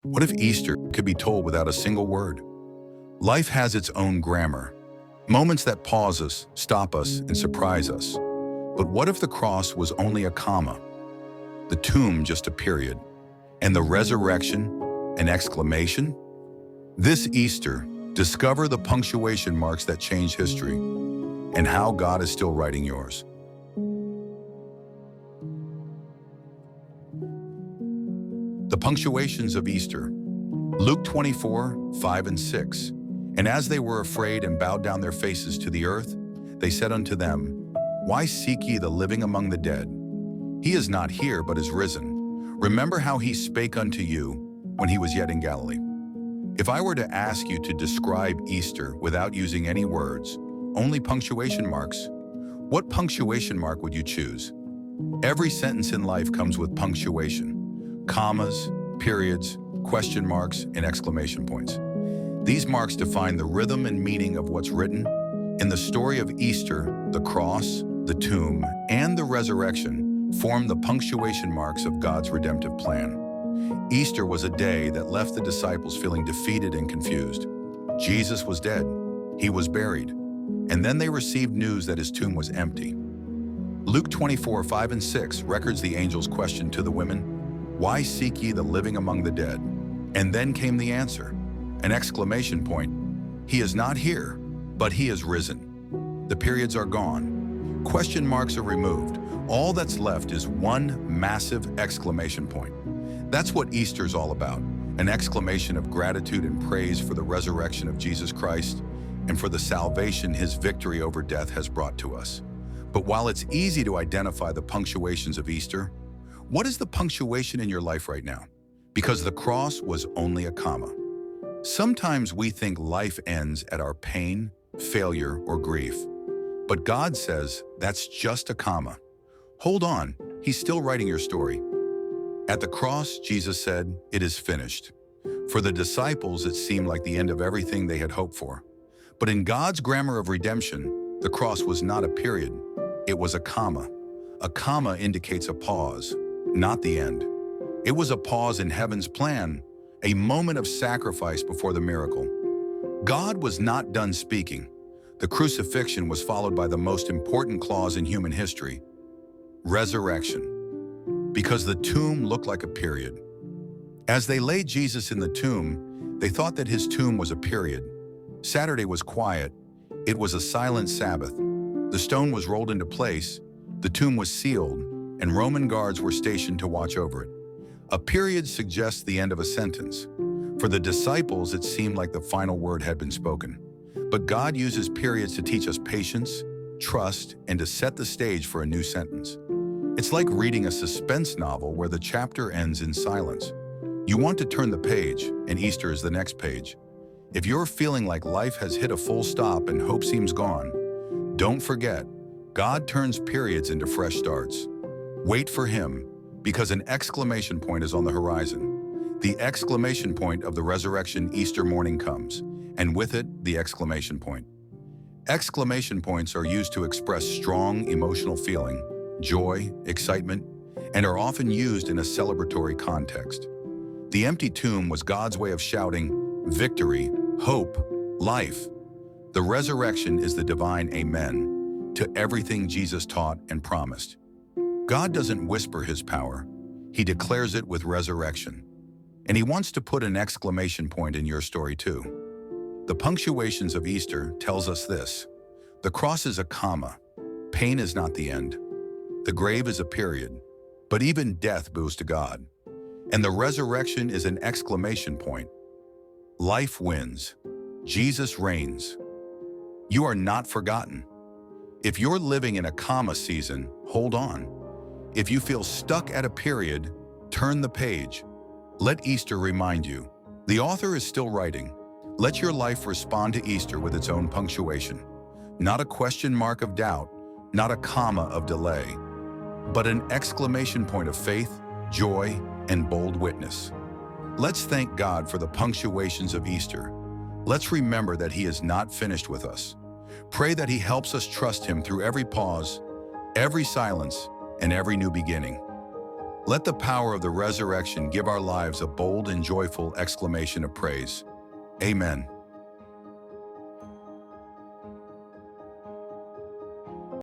What if Easter could be told without a single word? Life has its own grammar, moments that pause us, stop us, and surprise us. But what if the cross was only a comma, the tomb just a period, and the resurrection an exclamation? This Easter, discover the punctuation marks that change history and how God is still writing yours. The punctuations of Easter. Luke 24:5-6. And as they were afraid and bowed down their faces to the earth, they said unto them, Why seek ye the living among the dead? He is not here, but is risen. Remember how he spake unto you when he was yet in Galilee. If I were to ask you to describe Easter without using any words, only punctuation marks, what punctuation mark would you choose? Every sentence in life comes with punctuation. Commas, periods, question marks, and exclamation points. These marks define the rhythm and meaning of what's written. In the story of Easter, the cross, the tomb, and the resurrection form the punctuation marks of God's redemptive plan. Easter was a day that left the disciples feeling defeated and confused. Jesus was dead. He was buried. And then they received news that his tomb was empty. Luke 24:5-6 records the angel's question to the women, Why seek ye the living among the dead? And then came the answer, an exclamation point. He is not here, but he is risen. The periods are gone. Question marks are removed. All that's left is one massive exclamation point. That's what Easter's all about, an exclamation of gratitude and praise for the resurrection of Jesus Christ and for the salvation his victory over death has brought to us. But while it's easy to identify the punctuations of Easter, what is the punctuation in your life right now? Because the cross was only a comma. Sometimes we think life ends at our pain, failure, or grief. But God says that's just a comma. Hold on, he's still writing your story. At the cross, Jesus said, It is finished. For the disciples, it seemed like the end of everything they had hoped for. But in God's grammar of redemption, the cross was not a period. It was a comma. A comma indicates a pause, not the end. It was a pause in heaven's plan, a moment of sacrifice before the miracle. God was not done speaking. The crucifixion was followed by the most important clause in human history, resurrection, because the tomb looked like a period. As they laid Jesus in the tomb, they thought that his tomb was a period. Saturday was quiet. It was a silent Sabbath. The stone was rolled into place, the tomb was sealed, and Roman guards were stationed to watch over it. A period suggests the end of a sentence. For the disciples, it seemed like the final word had been spoken. But God uses periods to teach us patience, trust, and to set the stage for a new sentence. It's like reading a suspense novel where the chapter ends in silence. You want to turn the page, and Easter is the next page. If you're feeling like life has hit a full stop and hope seems gone, don't forget, God turns periods into fresh starts. Wait for him, because an exclamation point is on the horizon. The exclamation point of the resurrection Easter morning comes, and with it, the exclamation point. Exclamation points are used to express strong emotional feeling, joy, excitement, and are often used in a celebratory context. The empty tomb was God's way of shouting, victory, hope, life. The resurrection is the divine amen to everything Jesus taught and promised. God doesn't whisper his power. He declares it with resurrection. And he wants to put an exclamation point in your story too. The punctuations of Easter tells us this. The cross is a comma. Pain is not the end. The grave is a period. But even death bows to God. And the resurrection is an exclamation point. Life wins. Jesus reigns. You are not forgotten. If you're living in a comma season, hold on. If you feel stuck at a period, turn the page. Let Easter remind you. The author is still writing. Let your life respond to Easter with its own punctuation. Not a question mark of doubt, not a comma of delay, but an exclamation point of faith, joy, and bold witness. Let's thank God for the punctuations of Easter. Let's remember that he is not finished with us. Pray that he helps us trust him through every pause, every silence, and every new beginning. Let the power of the resurrection give our lives a bold and joyful exclamation of praise. Amen.